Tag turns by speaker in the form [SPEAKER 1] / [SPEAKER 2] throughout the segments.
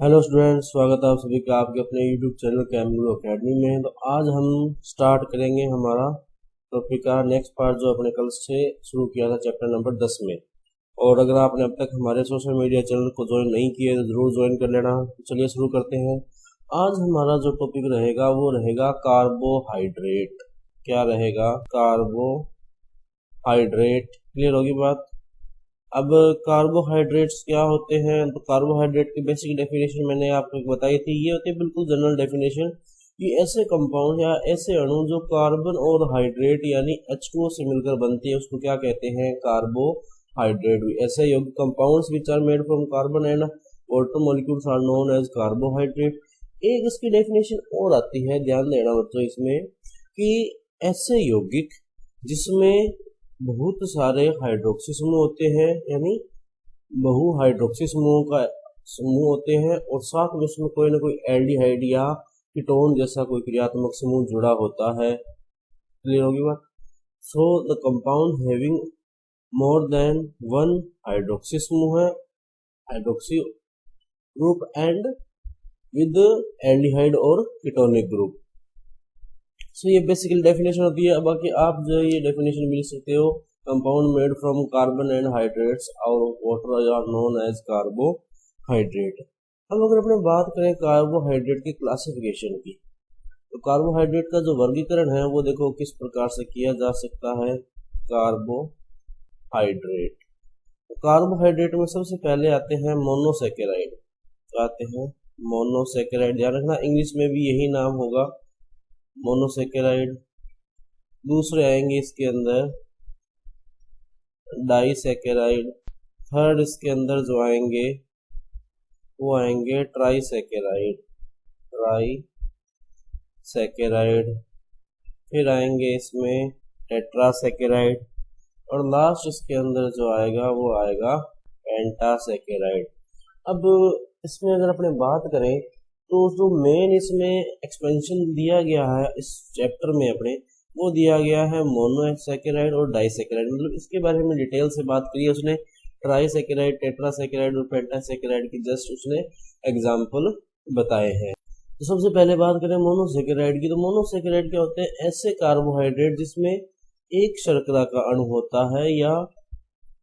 [SPEAKER 1] Hello students, स्वागत है आप सभी का आपके अपने यूट्यूब चैनल कैमब्लू एकेडमी में। तो आज हम स्टार्ट करेंगे हमारा टॉपिक का नेक्स्ट पार्ट जो अपने कल से शुरू किया था चैप्टर नंबर 10 में। और अगर आपने अब तक हमारे सोशल मीडिया चैनल को ज्वाइन नहीं किया तो ज़रूर ज्वाइन कर लेना। तो चलिए शुरू करते हैं। आज हमारा जो टॉपिक रहेगा वो रहेगा कार्बोहाइड्रेट। क्या रहेगा? कार्बोहाइड्रेट। क्लियर होगी बात? अब कार्बोहाइड्रेट्स क्या होते हैं? तो कार्बोहाइड्रेट की बेसिक डेफिनेशन मैंने आपको बताई थी। ये होती है बिल्कुल जनरल डेफिनेशन कि ऐसे कंपाउंड या ऐसे अणु जो कार्बन और हाइड्रेट यानी H2O से मिलकर बनते हैं उसको क्या कहते हैं? कार्बोहाइड्रेट। ऐसे यौगिक compounds which are made from carbon and water molecules are known as carbohydrate. एक इसकी डेफिनेशन और आती है, ध्यान देना बच्चों इसमें, कि ऐसे यौगिक जिसमें बहुत सारे हाइड्रोक्सी समूह होते हैं यानी बहु हाइड्रोक्सी समूहों का समूह होते हैं और साथ में उसमें कोई ना कोई एल्डिहाइड या कीटोन जैसा कोई क्रियात्मक समूह जुड़ा होता है। क्लियर होगी बात? So the compound having more than one hydroxy समूह है, hydroxy group and with aldehyde और कीटोनिक ग्रुप। सो ये बेसिकली डेफिनेशन होती है। बाकी आप जो ये डेफिनेशन मिल सकते हो, compound made from carbon and hydrates और water are known as carbohydrate. अब अगर अपने बात करें कार्बोहाइड्रेट की क्लासिफिकेशन की, तो कार्बोहाइड्रेट का जो वर्गीकरण है वो देखो किस प्रकार से किया जा सकता है। कार्बोहाइड्रेट, तो कार्बोहाइड्रेट में सबसे पहले आते हैं मोनोसेकेराइड। आते हैं मोनोसेकेराइड, ध्यान रखना इंग्लिश में भी यही नाम होगा, मोनोसेकेराइड। दूसरे आएंगे इसके अंदर डाइसेकेराइड। थर्ड इसके अंदर जो आएंगे वो आएंगे ट्राइसेकेराइड। फिर आएंगे इसमें टेट्रासेकेराइड और लास्ट इसके अंदर जो आएगा वो आएगा पेंटासेकेराइड। अब इसमें अगर अपने बात करें तो जो मेन इसमें एक्सपेंशन दिया गया है इस चैप्टर में अपने, वो दिया गया है मोनोसेकेराइड और डाइसेकेराइड। मतलब इसके बारे में डिटेल से बात करी है उसने। ट्राइसेकेराइड, टेट्रासेकेराइड और पेंटासेकेराइड की जस्ट उसने एग्जाम्पल बताए हैं। तो सबसे पहले बात करें मोनोसेकेराइड की, तो मोनोसेकेराइड क्या होते हैं? ऐसे कार्बोहाइड्रेट जिसमें एक शर्करा का अणु होता है या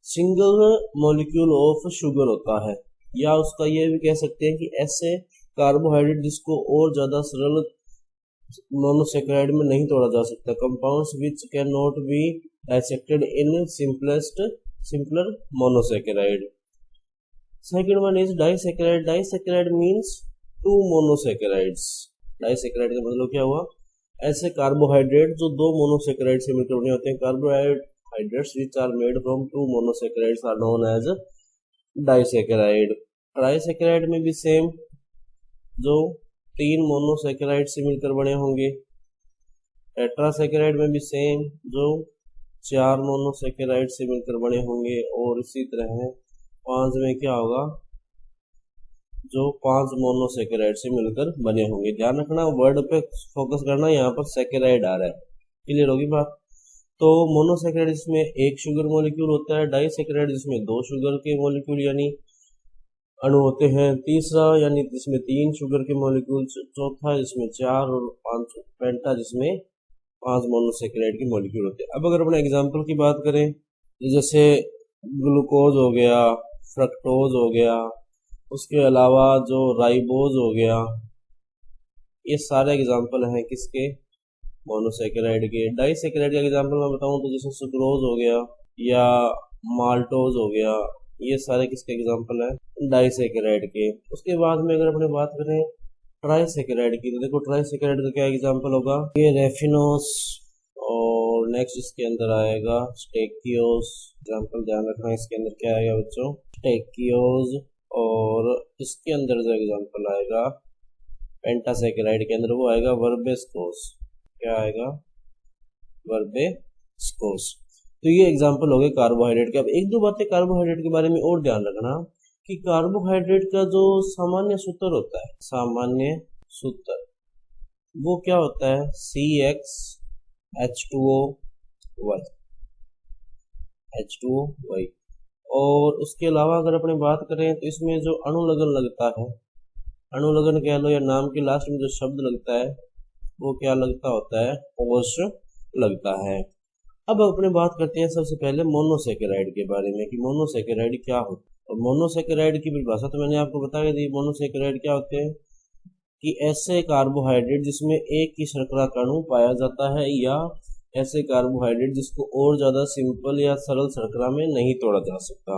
[SPEAKER 1] सिंगल मॉलिक्यूल ऑफ शुगर होता है, या उसका ये भी कह सकते हैं कि ऐसे कार्बोहाइड्रेट जिसको और ज्यादा सरल मोनोसेकेराइड में नहीं तोड़ा जा सकता। Compounds which can not be dissected in simpler monosaccharide. Second one is disaccharide. Disaccharide means two monosaccharides. Disaccharide का मतलब क्या हुआ? ऐसे कार्बोहाइड्रेट जो दो मोनोसेकेराइड से मिलकर बने होते हैं। Carbohydrates which are made from two monosaccharides are known as disaccharide. Trisaccharide में भी सेम, जो तीन मोनोसेकेराइड से मिलकर बने होंगे। टेट्रासेकेराइड में भी सेम, जो चार मोनोसेकेराइड से मिलकर बने होंगे। और इसी तरह पांच में क्या होगा? जो पांच मोनोसेकेराइड से मिलकर बने होंगे। ध्यान रखना, वर्ड पे फोकस करना, यहाँ पर सेकेराइड आ रहा है। क्लियर होगी बात? तो मोनोसेकेराइड जिसमें एक शुगर मॉलिक्यूल होता है, डाइसेकेराइड जिसमें दो शुगर के मॉलिक्यूल यानी अणु होते हैं, तीसरा यानी जिसमें तीन शुगर के मॉलिक्यूल, चौथा जिसमें चार और पांच पेंटा जिसमें पांच मोनोसेकेराइड के मॉलिक्यूल होते हैं। अब अगर अपने एग्जांपल की बात करें, जैसे ग्लूकोज हो गया, फ्रक्टोज हो गया, उसके अलावा जो राइबोज हो गया, ये सारे एग्जांपल हैं किसके? मोनोसेकेराइड के। डाइसेकेराइड का एग्जांपल मैं बताऊं तो जैसे सुक्रोज हो गया या माल्टोज हो गया, ये सारे किसके एग्जांपल हैं? डाइसेकेराइड के। उसके बाद में अगर अपने बात करें ट्राइसेकेराइड की, तो देखो ट्राइसेकेराइड का क्या एग्जांपल होगा? ये रेफिनोस और नेक्स्ट इसके अंदर आएगा स्टेकियोस। एग्जांपल ध्यान रखना, इसके अंदर क्या आएगा बच्चों? स्टेकियोस। और इसके अंदर जो एग्जांपल आएगा पेंटासेकेराइड के अंदर, वो आएगा वर्बेस्कोस। क्या आएगा? वर्बेस्कोस। तो ये एग्जांपल हो गए कार्बोहाइड्रेट के। अब एक दो बातें कार्बोहाइड्रेट के बारे में और ध्यान रखना कि कार्बोहाइड्रेट का जो सामान्य सूत्र होता है, सामान्य सूत्र वो क्या होता है? CxH2O Y। और उसके अलावा अगर अपने बात करें तो इसमें जो अणु लगन लगता है अनुलग्न कह लो या नाम के लास्ट में जो शब्द लगता है वो क्या लगता होता है, ओस लगता है। अब अपने बात करते हैं सबसे पहले मोनोसेकेराइड के बारे में कि मोनोसेकेराइड क्या होता है। और मोनोसेकेराइड की परिभाषा तो मैंने आपको बताया दी। मोनोसेकेराइड क्या होते हैं कि ऐसे कार्बोहाइड्रेट जिसमें एक ही शर्करा का अणु पाया जाता है या ऐसे कार्बोहाइड्रेट जिसको और ज्यादा सिंपल या सरल शर्करा में नहीं तोड़ा जा सकता।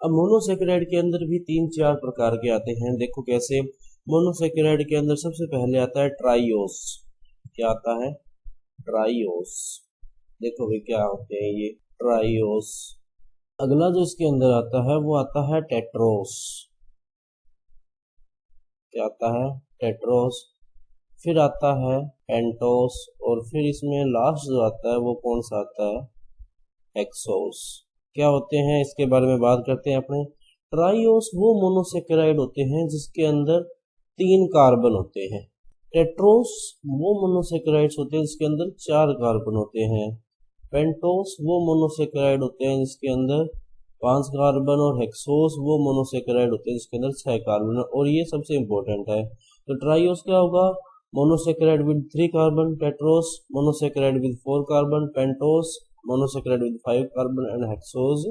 [SPEAKER 1] अब मोनोसेकेराइड के अंदर भी 3-4 प्रकार के आते हैं। देखो कैसे। मोनोसेकेराइड के अंदर सबसे पहले आता है ट्राइओस। क्या आता है, ट्राइओस। देखो भाई क्या होते हैं ये ट्राइओस। अगला जो इसके अंदर आता है वो आता है टेट्रोस। क्या आता है, टेट्रोस। फिर आता है पेंटोस और फिर इसमें लास्ट जो आता है वो कौन सा आता है, हेक्सोस। क्या होते हैं इसके बारे में बात करते हैं अपने। ट्राइओस वो मोनोसेकेराइड होते हैं जिसके अंदर 3 कार्बन होते हैं। टेट्रोस वो मोनोसेकेराइड्स होते हैं जिसके अंदर 4 कार्बन होते हैं। पेंटोस वो मोनोसेकेराइड होते हैं जिसके अंदर 5 कार्बन। और हेक्सोस वो मोनोसेकेराइड होते हैं जिसके अंदर 6 कार्बन। और ये सबसे इंपॉर्टेंट है। तो ट्राइओस क्या होगा, monosaccharide with 3 carbon. Tedros monosaccharide with 4 carbon. Pentose monosaccharide with 5 carbon and hexose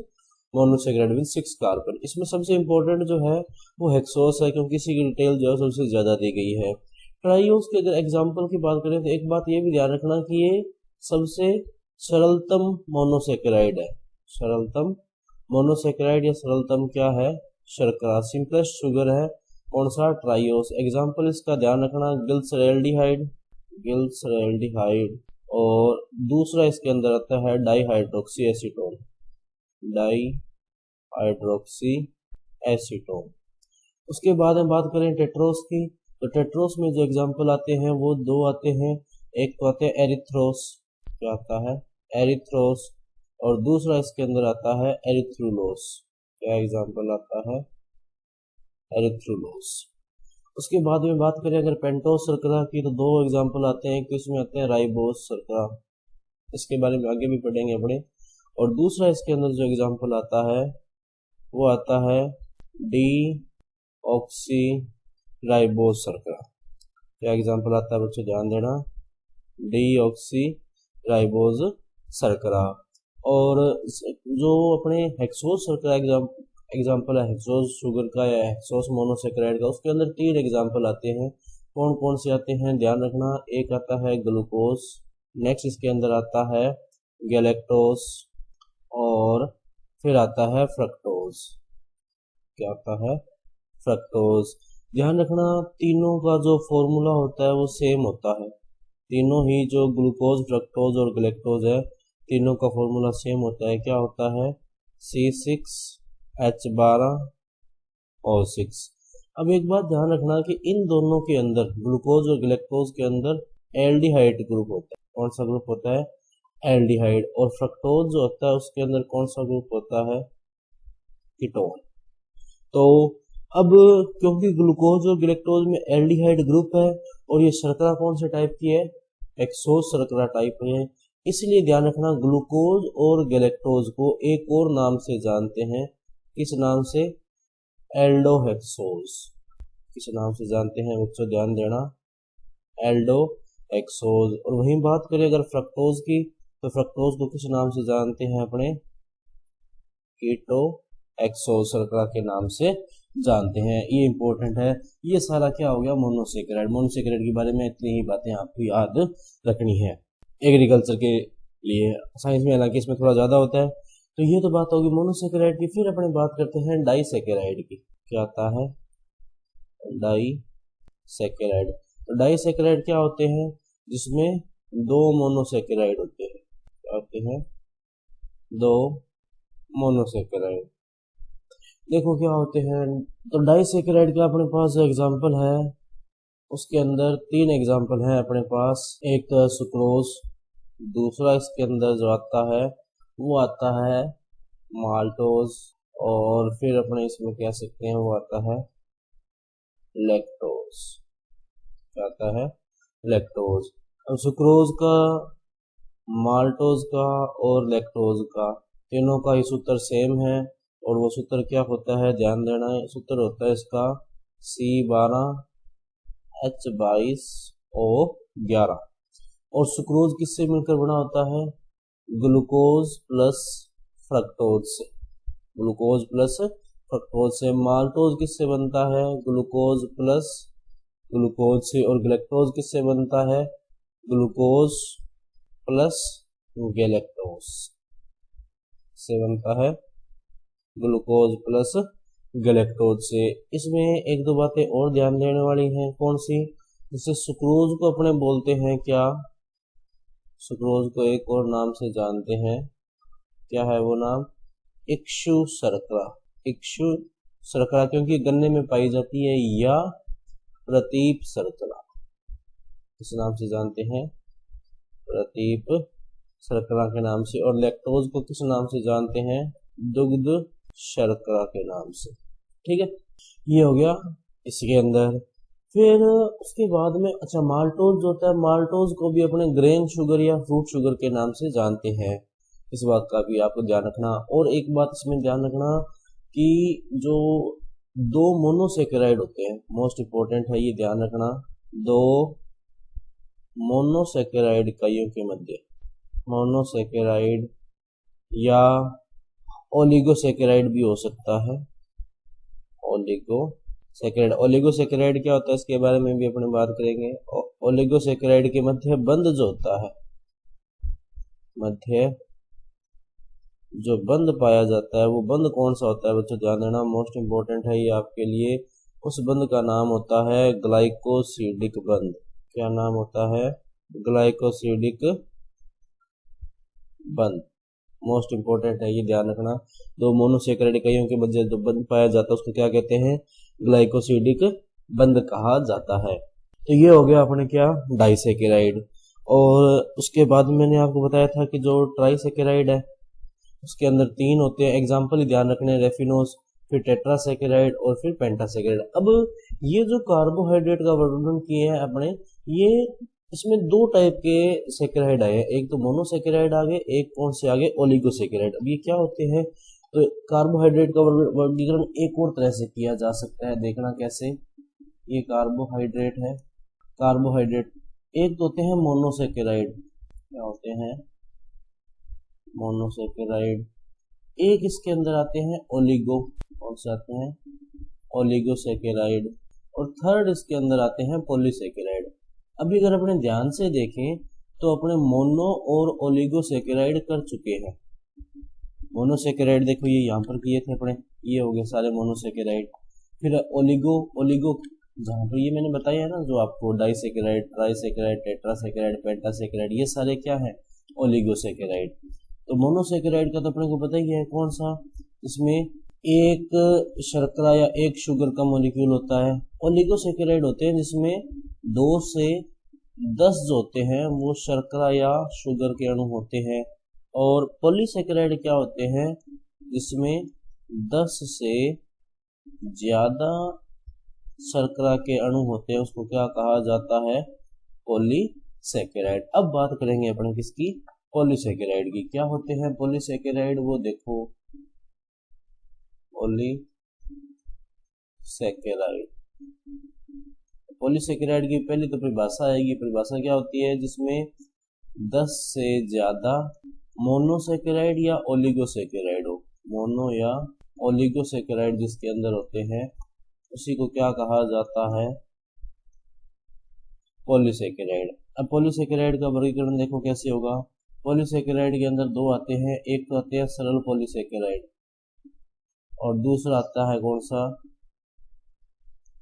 [SPEAKER 1] monosaccharide with 6 carbon. इसमें सबसे इंपॉर्टेंट जो है वो हेक्सोस है क्योंकि इसी की डिटेल जो है सबसे ज्यादा दी गई है। ट्राइओस के अगर एग्जांपल की बात करें तो एक बात ये भी ध्यान रखना कि ये सबसे सरलतम मोनोसेकेराइड है। सरलतम मोनोसेकेराइड या सरलतम क्या है, शर्करा, सिंपलेस्ट शुगर है। कौन सा, ट्राइओस। एग्जांपल इसका ध्यान रखना, गिल्सरैल्डिहाइड, गिल्सरैल्डिहाइड। और दूसरा इसके अंदर आता है डाईहाइड्रोक्सी एसीटोन, डाईहाइड्रोक्सी एसीटोन। उसके बाद हम बात करें टेट्रोस की, तो टेट्रोस में जो एग्जांपल आते हैं वो 2 आते हैं। एक तो आते हैं एरिथ्रोस। क्या आता है, एरिथ्रोस। और दूसरा इसके अंदर आता है एरिथ्रुलोस। क्या एग्जांपल आता है, एरिथ्रुलोस। उसके बाद में बात करें अगर पेंटोस शर्करा की तो 2 एग्जांपल आते हैं कि इसमें आते हैं राइबोस शर्करा। इसके बारे में आगे भी पढ़ेंगे अपने। और दूसरा इसके अंदर जो एग्जांपल आता है वो आता है डी ऑक्सी राइबोस शर्करा। क्या एग्जांपल आता है बच्चों, ध्यान देना, डी ऑक्सी राइबोस शर्करा। और जो अपने हेक्सोस शर्करा एग्जाम्पल है हेक्सोस शुगर का या हेक्सोस मोनोसेकेराइड का, उसके अंदर 3 एग्जाम्पल आते हैं। कौन कौन से आते हैं ध्यान रखना। एक आता है ग्लूकोज, नेक्स्ट इसके अंदर आता है गैलेक्टोस और फिर आता है फ्रक्टोज। क्या आता है, फ्रक्टोज। ध्यान रखना तीनों का जो फॉर्मूला होता है वो सेम होता है। तीनों ही जो ग्लूकोज, फ्रक्टोज और गैलेक्टोज है तीनों का फॉर्मूला सेम होता है। क्या होता है, C6H12O6। अब एक बात ध्यान रखना कि इन दोनों के अंदर ग्लूकोज और गैलेक्टोज के अंदर एल्डिहाइड ग्रुप होता है। कौन सा ग्रुप होता है, एल्डिहाइड। और फ्रक्टोज जो होता है उसके अंदर कौन सा ग्रुप होता है, कीटोन। तो अब क्योंकि ग्लूकोज और गैलेक्टोज में एल्डिहाइड ग्रुप है और ये शर्करा कौन से टाइप की है, हेक्सोस शर्करा टाइप है, इसलिए ध्यान रखना ग्लूकोज और गैलेक्टोज को एक और नाम से जानते हैं। किस नाम से, एल्डोहेक्सोज। किस नाम से जानते हैं बच्चों, ध्यान देना, एल्डोहेक्सोज। और वहीं बात करें अगर फ्रक्टोज की तो फ्रक्टोज को किस नाम से जानते हैं अपने, कीटोहेक्सोज शर्करा के नाम से जानते हैं। ये इंपॉर्टेंट है। ये सारा क्या हो गया, मोनोसेकेराइड। मोनोसेकेराइड के बारे में इतनी ही बातें आपको याद रखनी है एग्रीकल्चर के लिए। साइंस में हालांकि इसमें थोड़ा ज्यादा होता है। तो ये तो बात होगी मोनोसेकेराइड की। फिर अपने बात करते हैं डाइसेकेराइड की। क्या आता है, डाइसेकेराइड। तो डाइसेकेराइड क्या होते हैं, जिसमें 2 मोनोसेकेराइड होते हैं। क्या होते हैं, 2 मोनोसेकेराइड। देखो क्या होते हैं। तो डाइसेकेराइड का अपने पास जो एग्जाम्पल है उसके अंदर 3 एग्जाम्पल हैं अपने पास। एक तो सुक्रोज, दूसरा इसके अंदर जो आता है वो आता है माल्टोज, और फिर अपने इसमें कह सकते हैं वो आता है लैक्टोज। क्या आता है, लैक्टोज। अब सुक्रोज का, माल्टोज का और लैक्टोज का तीनों का ही सूत्र सेम है। और वो सूत्र क्या होता है, ध्यान देना है, सूत्र होता है इसका C12 H22O11। और सुक्रोज किससे मिलकर बना होता है? ग्लूकोज प्लस फ्रक्टोज से। ग्लूकोज प्लस फ्रक्टोज से। माल्टोज किससे बनता है? ग्लूकोज प्लस ग्लूकोज से। और गैलेक्टोज किससे बनता है? ग्लूकोज प्लस गैलेक्टोज से बनता है। ग्लूकोज प्लस गैलेक्टोज से। इसमें एक दो बातें और ध्यान देने वाली हैं। कौन सी? जैसे सुक्रोज को अपने बोलते हैं क्या? सुक्रोज को एक और नाम से जानते हैं। क्या है वो नाम? इक्षु शर्करा। इक्षु शर्करा क्योंकि गन्ने में पाई जाती है। या प्रतीप शर्करा, इस नाम से जानते हैं, प्रतीप शर्करा के नाम से। और लैक्टोज को किस नाम से जानते हैं? दुग्ध शर्करा के नाम से। ठीक है, ये हो गया इसके अंदर। फिर उसके बाद में अच्छा माल्टोज जो होता है, माल्टोज को भी अपने ग्रेन शुगर या फ्रूट शुगर के नाम से जानते हैं। इस बात का भी आपको ध्यान रखना। और एक बात इसमें ध्यान रखना कि जो दो मोनोसेकेराइड होते हैं, मोस्ट इंपॉर्टेंट है ये ध्यान रखना, दो मोनोसेकेराइड इकाइयों के मध्य, मोनोसेकेराइड या ओलिगोसेकेराइड भी हो सकता है। ओलिगोसेकेराइड, ओलिगोसेकेराइड क्या होता है इसके बारे में भी अपने बात करेंगे। ओलिगोसेकेराइड के मध्य बंध जो होता है, मध्य जो बंध पाया जाता है वो बंध कौन सा होता है बच्चों? ध्यान देना, मोस्ट इंपॉर्टेंट है ये आपके लिए। उस बंध का नाम होता है ग्लाइकोसिडिक बंध। क्या नाम होता है? ग्लाइकोसिडिक बंध। मोस्ट इंपॉर्टेंट है ये ध्यान रखना। दो मोनोसेकेराइड इकाइयों के मध्य जो बंध पाया जाता है उसको क्या कहते हैं? ग्लाइकोसिडिक बंध कहा जाता है। तो ये हो गया अपने क्या? डाइसेकेराइड। और उसके बाद मैंने आपको बताया था कि जो ट्राइसेकेराइड है उसके अंदर तीन होते हैं। एग्जाम्पल ध्यान रखने, रेफिनोस, फिर टेट्रासेकेराइड और फिर पेंटासेकेराइड। अब ये जो कार्बोहाइड्रेट का वर्णन किए हैं अपने, ये इसमें दो टाइप के सेकेराइड आए हैं। एक तो मोनोसेकेराइड आ गए, एक कौन से आ गए? ओलिगोसेकेराइड। अब ये क्या होते हैं? तो कार्बोहाइड्रेट का वर्गीकरण एक और तरह से किया जा सकता है, देखना कैसे। ये कार्बोहाइड्रेट है, कार्बोहाइड्रेट एक तो होते हैं मोनोसेकेराइड। क्या होते हैं? मोनोसेकेराइड। एक इसके अंदर आते हैं ओलिगो, कौन से आते हैं? ओलिगोसेकेराइड। और थर्ड इसके अंदर आते हैं पॉलीसेकेराइड। अभी अगर अपने ध्यान से देखें तो अपने मोनो और ओलिगोसेकेराइड कर चुके हैं। मोनोसेकेराइड देखो ये यहाँ पर किए थे अपने, ये हो गए सारे मोनोसेकेराइड। फिर ओलिगो जहाँ पर ये मैंने बताया है ना जो आपको, डाइसेकेराइड, ट्राइसेकेराइड, टेट्रासेकेराइड, पेंटासेकेराइड, ये सारे क्या है? ओलिगोसेकेराइड। तो मोनोसेकेराइड का तो अपने को पता ही है कौन सा, इसमें एक शर्करा या एक शुगर का मॉलिक्यूल होता है। ओलिगोसेकेराइड होते हैं जिसमें 2 से 10 जो होते हैं वो शर्करा या शुगर के अणु होते हैं। और पॉलीसेकेराइड क्या होते हैं? जिसमें 10 से ज्यादा शर्करा के अणु होते हैं, उसको क्या कहा जाता है? पॉलीसेकेराइड। अब बात करेंगे अपन किसकी? पॉलीसेकेराइड की। क्या होते हैं पॉलीसेकेराइड? वो देखो, पॉलीसेकेराइड, पॉलीसेकेराइड की पहली तो परिभाषा आएगी। परिभाषा क्या होती है? जिसमें 10 से ज्यादा मोनोसेकेराइड या ओलिगोसेकेराइड हो। मोनो या ओलिगोसेकेराइड जिसके अंदर होते हैं उसी को क्या कहा जाता है? पॉलीसेकेराइड। अब पॉलीसेकेराइड का वर्गीकरण देखो कैसे होगा। पॉलीसेकेराइड के अंदर दो आते हैं, एक तो आते हैं सरल पॉलीसेकेराइड और दूसरा आता है कौन सा?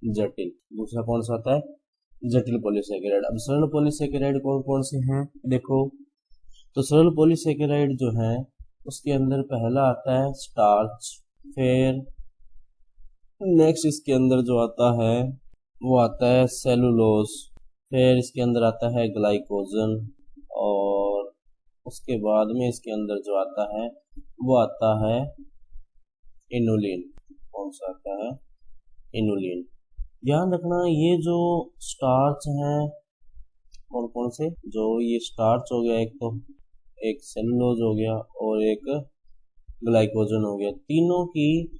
[SPEAKER 1] जटिल। दूसरा कौन सा आता है? जटिल पॉलीसेकेराइड। अब सरल पॉलीसेकेराइड कौन कौन से हैं देखो। तो सरल पॉलीसेकेराइड जो है उसके अंदर पहला आता है स्टार्च, फिर नेक्स्ट इसके अंदर जो आता है वो आता है सेलुलोज, फिर इसके अंदर आता है ग्लाइकोजन, और उसके बाद में इसके अंदर जो आता है वो आता है इनुलिन। कौन सा आता है? इनुलिन। ध्यान रखना ये जो स्टार्च हैं कौन कौन से, जो ये स्टार्च हो गया, एक तो एक सेलुलोज हो गया और एक ग्लाइकोजन हो गया, तीनों की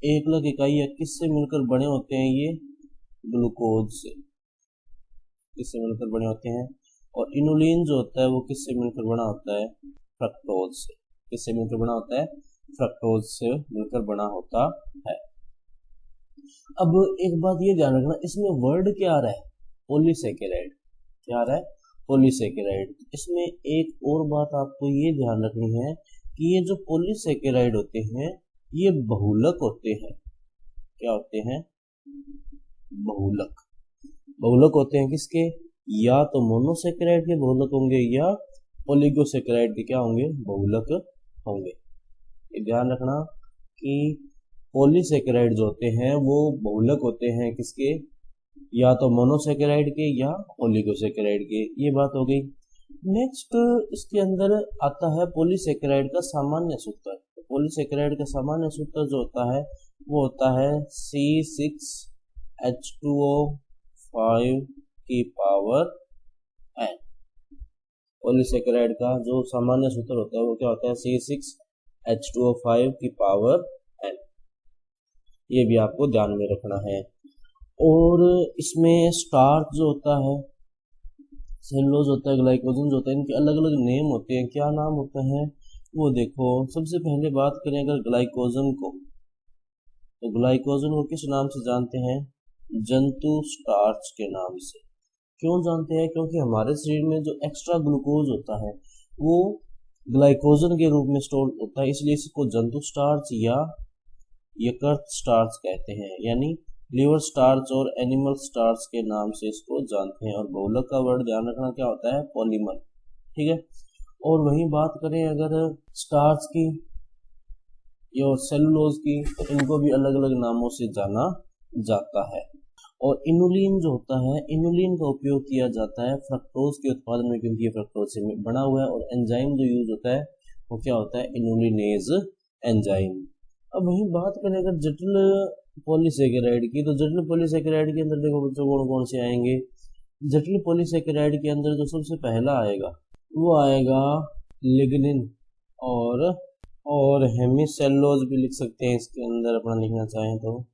[SPEAKER 1] एकलक इकाई किससे मिलकर बने होते हैं? ये ग्लूकोज से। किससे मिलकर बने होते हैं, और इनुलिन जो होता है वो किससे मिलकर बना होता है, फ्रक्टोज से। किससे मिलकर बना होता है, फ्रक्टोज से मिलकर बना होता है। अब एक बात ये ध्यान रखना, इसमें वर्ड क्या आ रहा है, पॉलीसेकेराइड। क्या आ रहा है, पॉलीसेकेराइड। इसमें एक और बात आपको ये ध्यान रखनी है कि ये जो पॉलीसेकेराइड होते हैं ये बहुलक होते हैं। क्या होते हैं, बहुलक। बहुलक होते हैं किसके, या तो मोनोसेकेराइड के बहुलक होंगे या ओलिगोसेकेराइड के क्या होंगे, बहुलक होंगे। ये ध्यान रखना कि पॉलीसेकेराइड जो होते हैं वो बहुलक होते हैं किसके, या तो मोनोसेकेराइड के या ओलिगोसेकेराइड के। ये बात हो गई। नेक्स्ट इसके अंदर आता है पॉलीसेकेराइड का सामान्य सूत्र। पॉलीसेकेराइड का सामान्य सूत्र जो होता है वो होता है C6H2O5 की पावर n। पॉलीसेकेराइड का जो सामान्य सूत्र होता है वो क्या होता है, C6H2O5 की पावर n। ये भी आपको ध्यान में रखना है। और इसमें स्टार्च जो होता है, सेलुलोज होता है, ग्लाइकोजन जो होता है, इनके अलग अलग नेम होते हैं। क्या नाम होता है वो देखो। सबसे पहले बात करें अगर ग्लाइकोजन को, तो ग्लाइकोजन को किस नाम से जानते हैं, जंतु स्टार्च के नाम से। क्यों जानते हैं, क्योंकि हमारे शरीर में जो एक्स्ट्रा ग्लूकोज होता है वो ग्लाइकोजन के रूप में स्टोर होता है, इसलिए इसको जंतु स्टार्च या यकृत स्टार्च कहते हैं, यानी लिवर स्टार्च और एनिमल स्टार्च के नाम से इसको जानते हैं। और बहुलक का वर्ड ध्यान रखना क्या होता है, पॉलीमर। ठीक है। और वहीं बात करें अगर स्टार्च की या सेलुलोज की, तो इनको भी अलग अलग नामों से जाना जाता है। और इनुलिन जो होता है, इनुलिन का उपयोग किया जाता है फ्रक्टोज के उत्पादन में, क्योंकि ये फ्रक्टोज से बना हुआ है। और एंजाइम जो यूज होता है वो क्या होता है, इनुलिनेज एंजाइम। अब वहीं बात करें अगर जटिल पॉलीसेकेराइड की, तो जटिल पॉलीसेकेराइड के अंदर देखो बच्चों कौन कौन से आएंगे। जटिल पॉलीसेकेराइड के अंदर जो सबसे पहला आएगा वो आएगा लिग्निन और हेमीसेलुलोज भी लिख सकते हैं इसके अंदर अपना लिखना चाहें तो,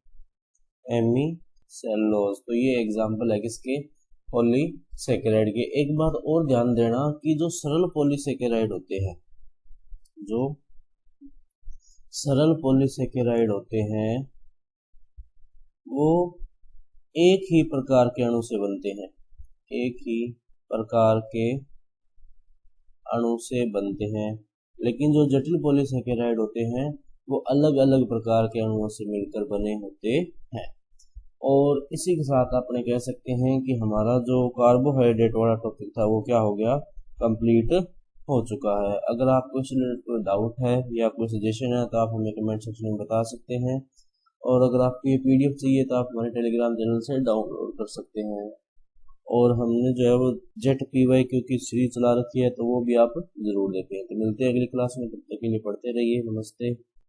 [SPEAKER 1] हेमीसेलुलोज। तो ये एग्जांपल है किसके, पॉलीसेकेराइड के। एक बात और ध्यान देना कि जो सरल पॉलीसेकेराइड होते हैं, जो सरल पॉलीसेकेराइड होते हैं वो एक ही प्रकार के अणु से बनते हैं, एक ही प्रकार के अणु से बनते हैं। लेकिन जो जटिल पॉलीसेकेराइड होते हैं वो अलग अलग प्रकार के अणुओं से मिलकर बने होते हैं। और इसी के साथ आपने कह सकते हैं कि हमारा जो कार्बोहाइड्रेट वाला टॉपिक था वो क्या हो गया, कंप्लीट हो चुका है। अगर आपको इससे रिलेटेड कोई डाउट है या कोई सजेशन है तो आप हमें कमेंट सेक्शन में बता सकते हैं। और अगर आपको ये पीडीएफ चाहिए तो आप हमारे टेलीग्राम चैनल से डाउनलोड कर सकते हैं। और हमने जो है वो जेट PYQ की सीरीज चला रखी है, तो वो भी आप जरूर देखें। तो मिलते हैं अगली क्लास में, तब तक के लिए पढ़ते रहिए। नमस्ते।